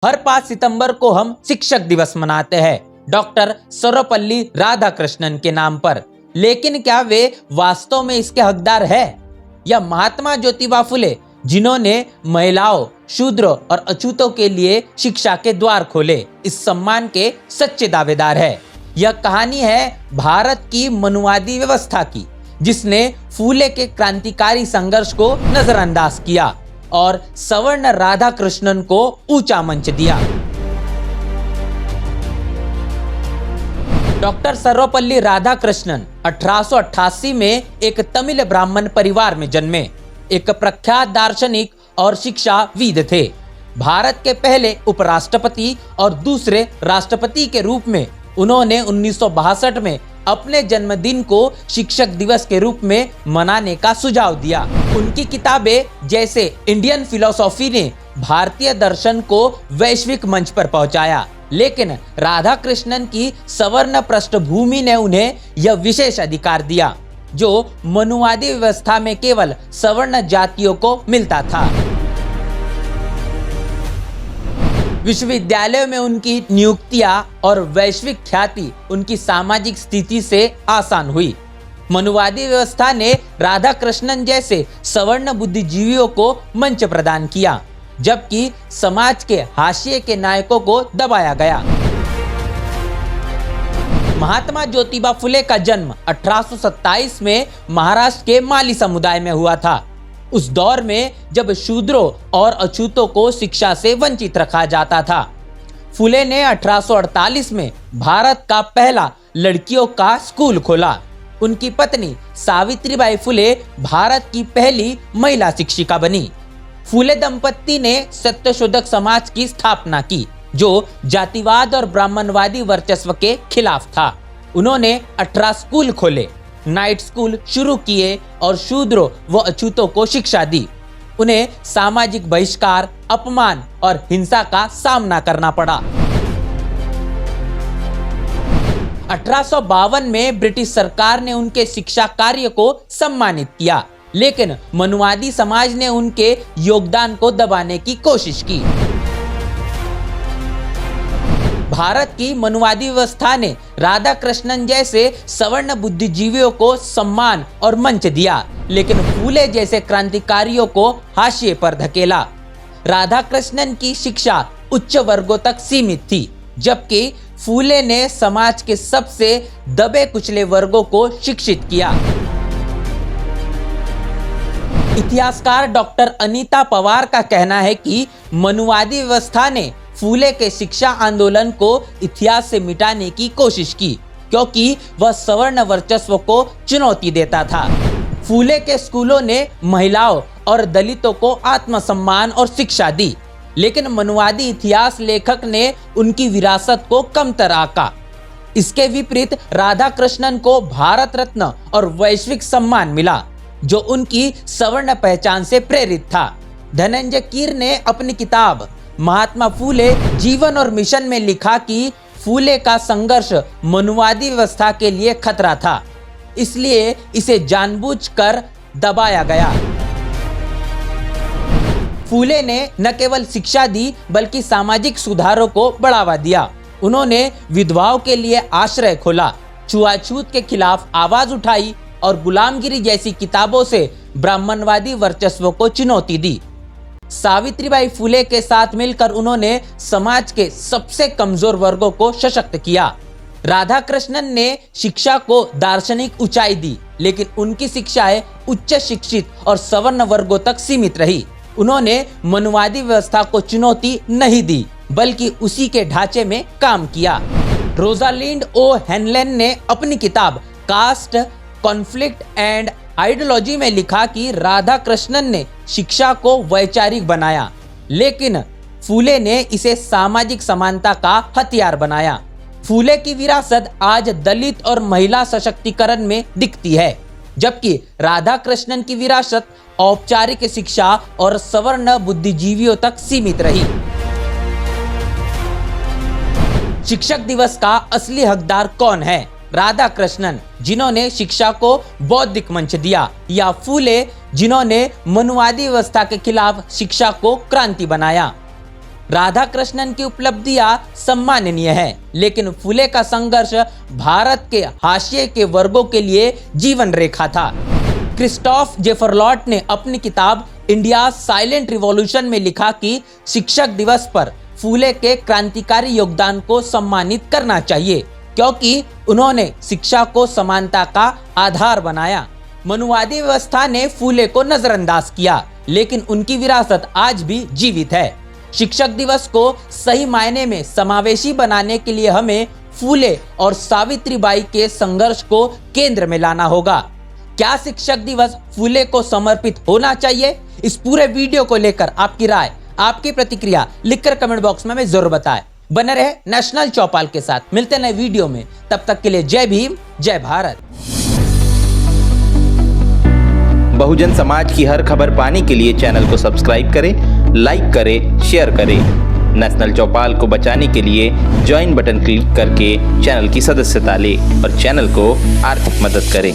हर 5 सितंबर को हम शिक्षक दिवस मनाते हैं डॉक्टर सर्वपल्ली राधाकृष्णन के नाम पर। लेकिन क्या वे वास्तव में इसके हकदार है या महात्मा ज्योतिबा फुले, जिन्होंने महिलाओं, शूद्रों और अछूतों के लिए शिक्षा के द्वार खोले, इस सम्मान के सच्चे दावेदार है। यह कहानी है भारत की मनुवादी व्यवस्था की, जिसने फूले के क्रांतिकारी संघर्ष को नजरअंदाज किया और सवर्ण राधाकृष्णन को ऊंचा मंच दिया। डॉक्टर सर्वपल्ली राधाकृष्णन 1888 में एक तमिल ब्राह्मण परिवार में जन्मे। एक प्रख्यात दार्शनिक और शिक्षाविद थे। भारत के पहले उपराष्ट्रपति और दूसरे राष्ट्रपति के रूप में उन्होंने 1962 में अपने जन्मदिन को शिक्षक दिवस के रूप में मनाने का सुझाव दिया। उनकी किताबें जैसे इंडियन फिलॉसफी ने भारतीय दर्शन को वैश्विक मंच पर पहुंचाया, लेकिन राधाकृष्णन की सवर्ण पृष्ठभूमि ने उन्हें यह विशेष अधिकार दिया जो मनुवादी व्यवस्था में केवल सवर्ण जातियों को मिलता था। विश्वविद्यालयों में उनकी नियुक्तियां और वैश्विक ख्याति उनकी सामाजिक स्थिति से आसान हुई। मनुवादी व्यवस्था ने राधाकृष्णन जैसे सवर्ण बुद्धिजीवियों को मंच प्रदान किया, जबकि समाज के हाशिए के नायकों को दबाया गया। महात्मा ज्योतिबा फुले का जन्म 1827 में महाराष्ट्र के माली समुदाय में हुआ था। उस दौर में जब शूद्रों और अछूतों को शिक्षा से वंचित रखा जाता था। फुले ने 1848 में भारत का पहला लड़कियों का स्कूल खोला। उनकी पत्नी सावित्रीबाई फुले भारत की पहली महिला शिक्षिका बनी। फुले दंपत्ति ने सत्यशोधक समाज की स्थापना की, जो जातिवाद और ब्राह्मणवादी वर्चस्व के खिलाफ था। उन्होंने 18 स्कूल खोले, नाइट स्कूल शुरू किए और शूद्रों व अछूतों को शिक्षा दी। उन्हें सामाजिक बहिष्कार, अपमान और हिंसा का सामना करना पड़ा। 1852 में ब्रिटिश सरकार ने उनके शिक्षा कार्य को सम्मानित किया, लेकिन मनुवादी समाज ने उनके योगदान को दबाने की कोशिश की। भारत की मनुवादी व्यवस्था ने राधाकृष्णन जैसे सवर्ण बुद्धिजीवियों को सम्मान और मंच दिया, लेकिन फूले जैसे क्रांतिकारियों को हाशिए पर धकेला। राधाकृष्णन की शिक्षा उच्च वर्गों तक सीमित थी, जबकि फूले ने समाज के सबसे दबे कुचले वर्गों को शिक्षित किया। इतिहासकार डॉक्टर अनीता पवार का कहना है कि मनुवादी व्यवस्था ने फूले के शिक्षा आंदोलन को इतिहास से मिटाने की कोशिश की, क्योंकि वह सवर्ण वर्चस्व को चुनौती देता था। फूले के स्कूलों ने महिलाओं और दलितों को आत्मसम्मान और शिक्षा दी, लेकिन मनुवादी इतिहास लेखक ने उनकी विरासत को कमतर आंका। इसके विपरीत राधाकृष्णन को भारत रत्न और वैश्विक सम्मान मिला, जो उनकी सवर्ण पहचान से प्रेरित था। धनंजय कीर ने अपनी किताब महात्मा फूले जीवन और मिशन में लिखा कि फूले का संघर्ष मनुवादी व्यवस्था के लिए खतरा था, इसलिए इसे जानबूझकर दबाया गया। फूले ने न केवल शिक्षा दी बल्कि सामाजिक सुधारों को बढ़ावा दिया। उन्होंने विधवाओं के लिए आश्रय खोला, छुआछूत के खिलाफ आवाज उठाई और गुलामगिरी जैसी किताबों से ब्राह्मणवादी वर्चस्व को चुनौती दी। सावित्रीबाई फुले के साथ मिलकर उन्होंने समाज के सबसे कमजोर वर्गों को सशक्त किया। राधाकृष्णन ने शिक्षा को दार्शनिक ऊंचाई दी, लेकिन उनकी शिक्षाएं उच्च शिक्षित और सवर्ण वर्गों तक सीमित रही। उन्होंने मनुवादी व्यवस्था को चुनौती नहीं दी, बल्कि उसी के ढांचे में काम किया। रोजालिंड ओ हेनलेन ने अपनी किताब कास्ट, कॉन्फ्लिक्ट एंड आइडियोलॉजी में लिखा कि राधाकृष्णन ने शिक्षा को वैचारिक बनाया, लेकिन फूले ने इसे सामाजिक समानता का हथियार बनाया। फूले की विरासत आज दलित और महिला सशक्तिकरण में दिखती है, जबकि राधाकृष्णन की विरासत औपचारिक शिक्षा और सवर्ण बुद्धिजीवियों तक सीमित रही। शिक्षक दिवस का असली हकदार कौन है? राधाकृष्णन, जिन्होंने शिक्षा को बौद्धिक मंच दिया, या फूले, जिन्होंने मनुवादी व्यवस्था के खिलाफ शिक्षा को क्रांति बनाया? राधा कृष्णन की उपलब्धियां सम्माननीय है, लेकिन फुले का संघर्ष भारत के हाशिए के वर्गों के लिए जीवन रेखा था। क्रिस्टोफ जेफरलॉट ने अपनी किताब इंडिया साइलेंट रिवॉल्यूशन में लिखा कि शिक्षक दिवस पर फुले के क्रांतिकारी योगदान को सम्मानित करना चाहिए, क्योंकि उन्होंने शिक्षा को समानता का आधार बनाया। मनुवादी व्यवस्था ने फुले को नजरअंदाज किया, लेकिन उनकी विरासत आज भी जीवित है। शिक्षक दिवस को सही मायने में समावेशी बनाने के लिए हमें फुले और सावित्रीबाई के संघर्ष को केंद्र में लाना होगा। क्या शिक्षक दिवस फुले को समर्पित होना चाहिए? इस पूरे वीडियो को लेकर आपकी राय, आपकी प्रतिक्रिया लिखकर कमेंट बॉक्स में हमें जरूर बताएं। बने रहे नेशनल चौपाल के साथ। मिलते हैं नए वीडियो में, तब तक के लिए जय भीम, जय भारत। बहुजन समाज की हर खबर पाने के लिए चैनल को सब्सक्राइब करें, लाइक करें, शेयर करें। नेशनल चौपाल को बचाने के लिए ज्वाइन बटन क्लिक करके चैनल की सदस्यता लें और चैनल को आर्थिक मदद करें।